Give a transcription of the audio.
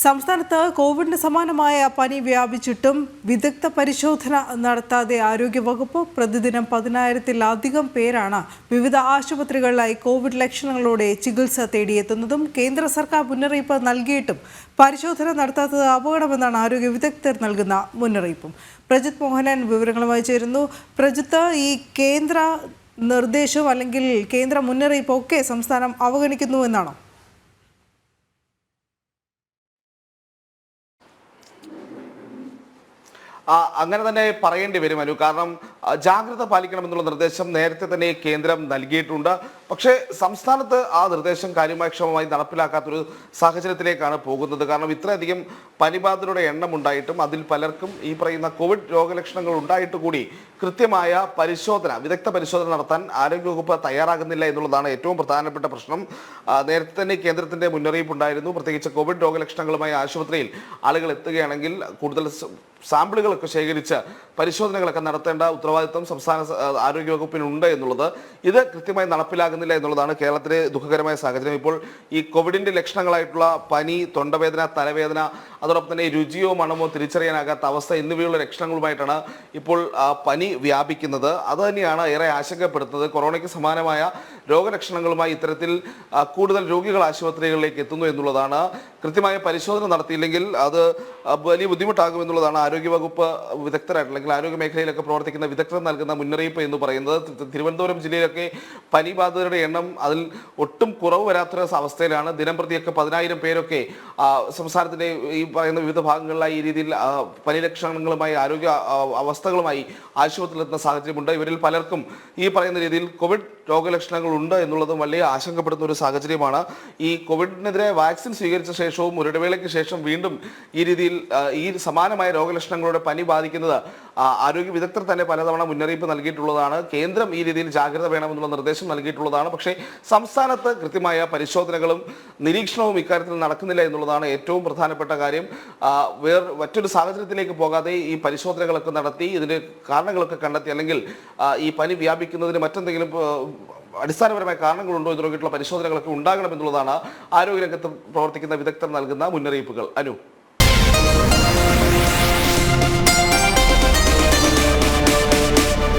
സംസ്ഥാനത്ത് കോവിഡിന് സമാനമായ പനി വ്യാപിച്ചിട്ടും വിദഗ്ധ പരിശോധന നടത്താതെ ആരോഗ്യവകുപ്പ് പ്രതിദിനം 10,000-ത്തിലധികം പേരാണ് വിവിധ ആശുപത്രികളിലായി കോവിഡ് ലക്ഷണങ്ങളോടെ ചികിത്സ തേടിയെത്തുന്നതും കേന്ദ്ര സർക്കാർ മുന്നറിയിപ്പ് നൽകിയിട്ടും പരിശോധന നടത്താത്തത് അപകടമെന്നാണ് ആരോഗ്യ വിദഗ്ധർ നൽകുന്ന മുന്നറിയിപ്പും. പ്രജിത് മോഹനൻ വിവരങ്ങളുമായി ചേരുന്നു. പ്രജിത്ത്, ഈ കേന്ദ്ര നിർദ്ദേശവും അല്ലെങ്കിൽ കേന്ദ്ര മുന്നറിയിപ്പും ഒക്കെ സംസ്ഥാനം അവഗണിക്കുന്നു എന്നാണോ? അങ്ങനെ തന്നെ പറയേണ്ടി വരും അനു. കാരണം ജാഗ്രത പാലിക്കണമെന്നുള്ള നിർദ്ദേശം നേരത്തെ തന്നെ കേന്ദ്രം നൽകിയിട്ടുണ്ട്. പക്ഷേ സംസ്ഥാനത്ത് ആ നിർദ്ദേശം കാര്യക്ഷമമായി നടപ്പിലാക്കാത്തൊരു സാഹചര്യത്തിലേക്കാണ് പോകുന്നത്. കാരണം ഇത്രയധികം പനിബാധിതരുടെ എണ്ണം ഉണ്ടായിട്ടും അതിൽ പലർക്കും ഈ പറയുന്ന കോവിഡ് രോഗലക്ഷണങ്ങൾ ഉണ്ടായിട്ട് കൂടി കൃത്യമായ പരിശോധന, വിദഗ്ധ പരിശോധന നടത്താൻ ആരോഗ്യവകുപ്പ് തയ്യാറാകുന്നില്ല എന്നുള്ളതാണ് ഏറ്റവും പ്രധാനപ്പെട്ട പ്രശ്നം. നേരത്തെ തന്നെ കേന്ദ്രത്തിന്റെ മുന്നറിയിപ്പ് ഉണ്ടായിരുന്നു. പ്രത്യേകിച്ച് കോവിഡ് രോഗലക്ഷണങ്ങളുമായി ആശുപത്രിയിൽ ആളുകൾ എത്തുകയാണെങ്കിൽ കൂടുതൽ സാമ്പിളുകളൊക്കെ ശേഖരിച്ച് പരിശോധനകളൊക്കെ നടത്തേണ്ട ഉത്തരവാദിത്വം സംസ്ഥാന ആരോഗ്യവകുപ്പിനുണ്ട് എന്നുള്ളത്. ഇത് കൃത്യമായി നടപ്പിലാകുന്നില്ല എന്നുള്ളതാണ് കേരളത്തിലെ ദുഃഖകരമായ സാഹചര്യം. ഇപ്പോൾ ഈ കോവിഡിന്റെ ലക്ഷണങ്ങളായിട്ടുള്ള പനി, തൊണ്ടവേദന, തലവേദന, അതോടൊപ്പം തന്നെ രുചിയോ മണമോ തിരിച്ചറിയാനാകാത്ത അവസ്ഥ എന്നിവയുള്ള ലക്ഷണങ്ങളുമായിട്ടാണ് ഇപ്പോൾ പനി വ്യാപിക്കുന്നത്. അത് തന്നെയാണ് ഏറെ ആശങ്കപ്പെടുത്തുന്നത്. കൊറോണയ്ക്ക് സമാനമായ രോഗലക്ഷണങ്ങളുമായി ഇത്തരത്തിൽ കൂടുതൽ രോഗികൾ ആശുപത്രികളിലേക്ക് എത്തുന്നു എന്നുള്ളതാണ്. കൃത്യമായ പരിശോധന നടത്തിയില്ലെങ്കിൽ അത് വലിയ ബുദ്ധിമുട്ടാകുമെന്നുള്ളതാണ് ആരോഗ്യവകുപ്പ് വിദഗ്ധരായിട്ട് അല്ലെങ്കിൽ ആരോഗ്യ മേഖലയിലൊക്കെ പ്രവർത്തിക്കുന്ന വിദഗ്ധർ നൽകുന്ന മുന്നറിയിപ്പ് എന്ന് പറയുന്നത്. തിരുവനന്തപുരം ജില്ലയിലൊക്കെ പനി ബാധിതരുടെ എണ്ണം അതിൽ ഒട്ടും കുറവ് വരാത്ത അവസ്ഥയിലാണ്. ദിനം പ്രതിയൊക്കെ 10,000 പേരൊക്കെ സംസ്ഥാനത്തിന്റെ ഈ പറയുന്ന വിവിധ ഭാഗങ്ങളിലായി ഈ രീതിയിൽ പനി ലക്ഷണങ്ങളുമായി ആരോഗ്യ അവസ്ഥകളുമായി ആശുപത്രിയിലെത്തുന്ന സാഹചര്യമുണ്ട്. ഇവരിൽ പലർക്കും ഈ പറയുന്ന രീതിയിൽ കോവിഡ് രോഗലക്ഷണങ്ങൾ ഉണ്ട് എന്നുള്ളതും വലിയ ആശങ്കപ്പെടുന്ന ഒരു സാഹചര്യമാണ്. ഈ കോവിഡിനെതിരെ വാക്സിൻ സ്വീകരിച്ച ശേഷവും ഒരിടവേളയ്ക്ക് ശേഷം വീണ്ടും ഈ രീതിയിൽ ഈ സമാനമായ രോഗലക്ഷണങ്ങളുടെ പനി ബാധിക്കുന്നത് ആരോഗ്യ വിദഗ്ധർ തന്നെ പലതവണ മുന്നറിയിപ്പ് നൽകിയിട്ടുള്ളതാണ്. കേന്ദ്രം ഈ രീതിയിൽ ജാഗ്രത വേണമെന്നുള്ള നിർദ്ദേശം നൽകിയിട്ടുള്ളതാണ്. പക്ഷേ സംസ്ഥാനത്ത് കൃത്യമായ പരിശോധനകളും നിരീക്ഷണവും ഇക്കാര്യത്തിൽ നടക്കുന്നില്ല എന്നുള്ളതാണ് ഏറ്റവും പ്രധാനപ്പെട്ട കാര്യം. മറ്റൊരു സാഹചര്യത്തിലേക്ക് പോകാതെ ഈ പരിശോധനകളൊക്കെ നടത്തി ഇതിന്റെ കാരണങ്ങളൊക്കെ കണ്ടെത്തി അല്ലെങ്കിൽ ഈ പനി വ്യാപിക്കുന്നതിന് മറ്റെന്തെങ്കിലും അടിസ്ഥാനപരമായ കാരണങ്ങളുണ്ടോ എന്ന് നോക്കിയിട്ടുള്ള പരിശോധനകളൊക്കെ ഉണ്ടാകണമെന്നുള്ളതാണ് ആരോഗ്യരംഗത്ത് പ്രവർത്തിക്കുന്ന വിദഗ്ധർ നൽകുന്ന മുന്നറിയിപ്പുകൾ. അനു.